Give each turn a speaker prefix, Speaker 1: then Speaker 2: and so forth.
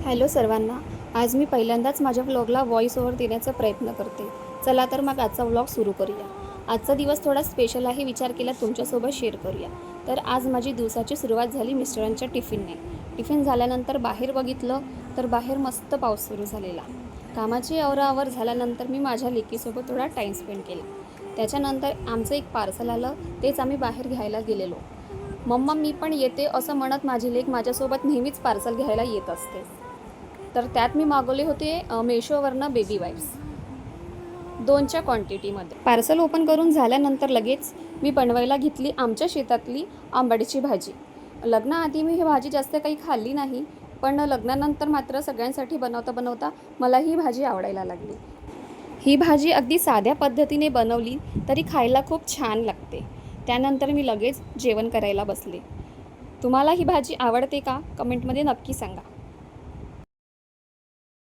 Speaker 1: Hello सर्वांना. आज मी पहिल्यांदाच माझ्या व्लॉगला व्हॉईस ओव्हर देण्याचा प्रयत्न करते. चला तर मग आजचा व्लॉग सुरू करूया. आजचा दिवस थोडा स्पेशल आहे, विचार केला तुमच्यासोबत शेअर करूया. तर आज माझी दिवसाची सुरुवात झाली मिस्टरांच्या टिफिनने. टिफिन झाल्यानंतर बाहेर बघितलं तर बाहेर मस्त पाऊस सुरू झालेला. कामाची आवराआवर झाल्यानंतर मी माझ्या लेकीसोबत थोडा टाईम स्पेंड केला. त्याच्यानंतर आमचं एक पार्सल आलं, तेच आम्ही बाहेर घ्यायला गेलेलो. मम्मा मी पण येते असं म्हणत माझी लेक माझ्यासोबत नेहमीच पार्सल घ्यायला येत असते. तर त्यात मी मागवले होते मेशोवरनं बेबी वाईप्स 2च्या क्वांटिटीमध्ये. पार्सल ओपन करून झाल्यानंतर लगेच मी बनवायला घेतली आमच्या शेतातली आंबाडीची भाजी. लग्नाआधी मी ही भाजी जास्त काही खाल्ली नाही, पण लग्नानंतर मात्र सगळ्यांसाठी बनवता बनवता मला ही भाजी आवडायला लागली. ही भाजी अगदी साध्या पद्धतीने बनवली तरी खायला खूप छान लागते. त्यानंतर मी लगेच जेवण करायला बसले. तुम्हाला ही भाजी आवडते का? कमेंटमध्ये नक्की सांगा.